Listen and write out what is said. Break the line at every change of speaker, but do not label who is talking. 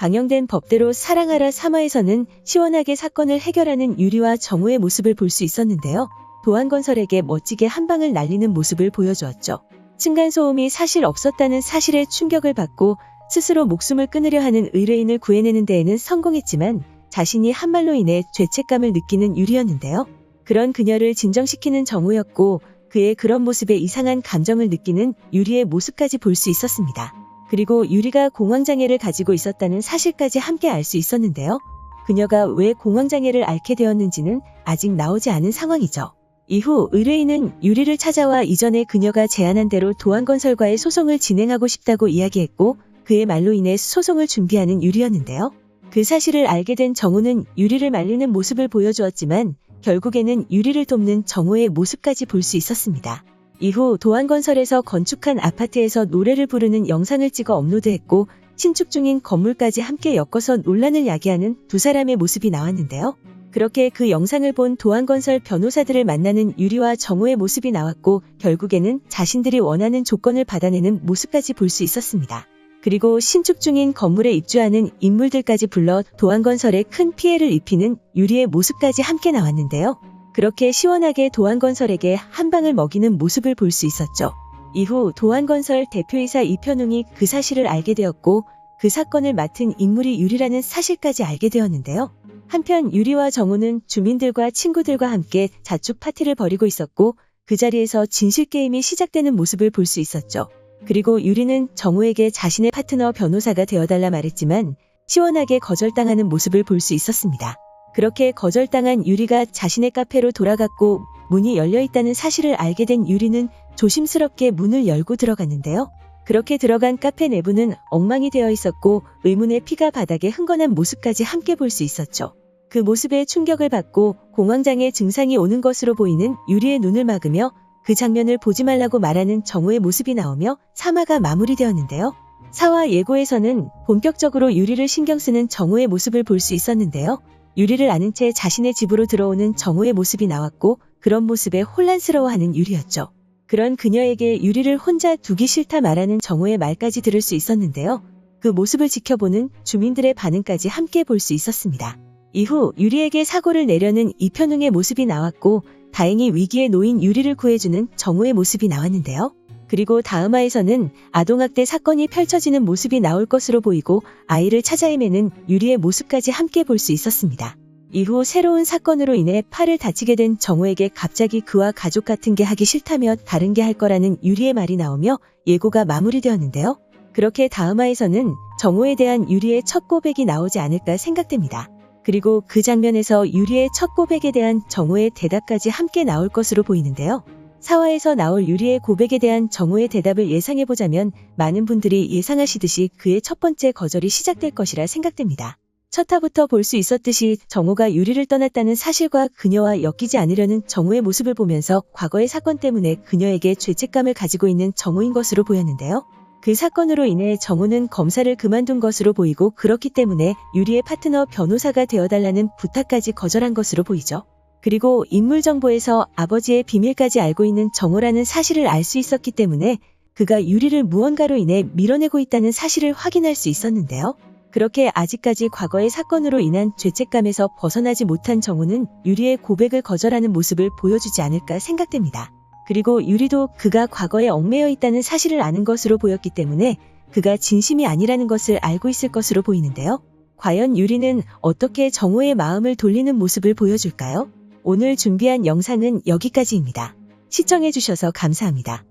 방영된 법대로 사랑하라 3화에서는 시원하게 사건을 해결하는 유리와 정우의 모습을 볼 수 있었는데요. 도안건설에게 멋지게 한 방을 날리는 모습을 보여주었죠. 층간소음이 사실 없었다는 사실에 충격을 받고 스스로 목숨을 끊으려 하는 의뢰인을 구해내는 데에는 성공했지만 자신이 한 말로 인해 죄책감을 느끼는 유리였는데요. 그런 그녀를 진정시키는 정우였고 그의 그런 모습에 이상한 감정을 느끼는 유리의 모습까지 볼 수 있었습니다. 그리고 유리가 공황장애를 가지고 있었다는 사실까지 함께 알 수 있었는데요. 그녀가 왜 공황장애를 앓게 되었는지는 아직 나오지 않은 상황이죠. 이후 의뢰인은 유리를 찾아와 이전에 그녀가 제안한 대로 도안건설과의 소송을 진행하고 싶다고 이야기했고 그의 말로 인해 소송을 준비하는 유리였는데요. 그 사실을 알게 된 정우는 유리를 말리는 모습을 보여주었지만 결국에는 유리를 돕는 정우의 모습까지 볼 수 있었습니다. 이후 도안건설에서 건축한 아파트에서 노래를 부르는 영상을 찍어 업로드했고 신축 중인 건물까지 함께 엮어서 논란을 야기하는 두 사람의 모습이 나왔는데요. 그렇게 그 영상을 본 도안건설 변호사들을 만나는 유리와 정우의 모습이 나왔고 결국에는 자신들이 원하는 조건을 받아내는 모습까지 볼 수 있었습니다. 그리고 신축 중인 건물에 입주하는 인물들까지 불러 도안건설에 큰 피해를 입히는 유리의 모습까지 함께 나왔는데요. 그렇게 시원하게 도안건설에게 한 방을 먹이는 모습을 볼 수 있었죠. 이후 도안건설 대표이사 이편웅이 그 사실을 알게 되었고 그 사건을 맡은 인물이 유리라는 사실까지 알게 되었는데요. 한편 유리와 정우는 주민들과 친구들과 함께 자축 파티를 벌이고 있었고 그 자리에서 진실게임이 시작되는 모습을 볼 수 있었죠. 그리고 유리는 정우에게 자신의 파트너 변호사가 되어달라 말했지만 시원하게 거절당하는 모습을 볼 수 있었습니다. 그렇게 거절당한 유리가 자신의 카페로 돌아갔고 문이 열려있다는 사실을 알게 된 유리는 조심스럽게 문을 열고 들어갔는데요. 그렇게 들어간 카페 내부는 엉망이 되어 있었고 의문의 피가 바닥에 흥건한 모습까지 함께 볼 수 있었죠. 그 모습에 충격을 받고 공황장애 증상이 오는 것으로 보이는 유리의 눈을 막으며 그 장면을 보지 말라고 말하는 정우의 모습이 나오며 3화가 마무리되었는데요. 4화 예고에서는 본격적으로 유리를 신경 쓰는 정우의 모습을 볼 수 있었는데요. 유리를 아는 채 자신의 집으로 들어오는 정우의 모습이 나왔고 그런 모습에 혼란스러워하는 유리였죠. 그런 그녀에게 유리를 혼자 두기 싫다 말하는 정우의 말까지 들을 수 있었는데요. 그 모습을 지켜보는 주민들의 반응까지 함께 볼 수 있었습니다. 이후 유리에게 사고를 내려는 이편웅의 모습이 나왔고 다행히 위기에 놓인 유리를 구해주는 정우의 모습이 나왔는데요. 그리고 다음화에서는 아동학대 사건이 펼쳐지는 모습이 나올 것으로 보이고 아이를 찾아 헤매는 유리의 모습까지 함께 볼 수 있었습니다. 이후 새로운 사건으로 인해 팔을 다치게 된 정우에게 갑자기 그와 가족 같은 게 하기 싫다며 다른 게 할 거라는 유리의 말이 나오며 예고가 마무리되었는데요. 그렇게 다음화에서는 정우에 대한 유리의 첫 고백이 나오지 않을까 생각됩니다. 그리고 그 장면에서 유리의 첫 고백에 대한 정우의 대답까지 함께 나올 것으로 보이는데요. 4화에서 나올 유리의 고백에 대한 정우의 대답을 예상해보자면 많은 분들이 예상하시듯이 그의 첫 번째 거절이 시작될 것이라 생각됩니다. 첫 화부터 볼 수 있었듯이 정우가 유리를 떠났다는 사실과 그녀와 엮이지 않으려는 정우의 모습을 보면서 과거의 사건 때문에 그녀에게 죄책감을 가지고 있는 정우인 것으로 보였는데요. 그 사건으로 인해 정우는 검사를 그만둔 것으로 보이고 그렇기 때문에 유리의 파트너 변호사가 되어달라는 부탁까지 거절한 것으로 보이죠. 그리고 인물 정보에서 아버지의 비밀까지 알고 있는 정우라는 사실을 알 수 있었기 때문에 그가 유리를 무언가로 인해 밀어내고 있다는 사실을 확인할 수 있었는데요. 그렇게 아직까지 과거의 사건으로 인한 죄책감에서 벗어나지 못한 정우는 유리의 고백을 거절하는 모습을 보여주지 않을까 생각됩니다. 그리고 유리도 그가 과거에 얽매여 있다는 사실을 아는 것으로 보였기 때문에 그가 진심이 아니라는 것을 알고 있을 것으로 보이는데요. 과연 유리는 어떻게 정우의 마음을 돌리는 모습을 보여줄까요? 오늘 준비한 영상은 여기까지입니다. 시청해주셔서 감사합니다.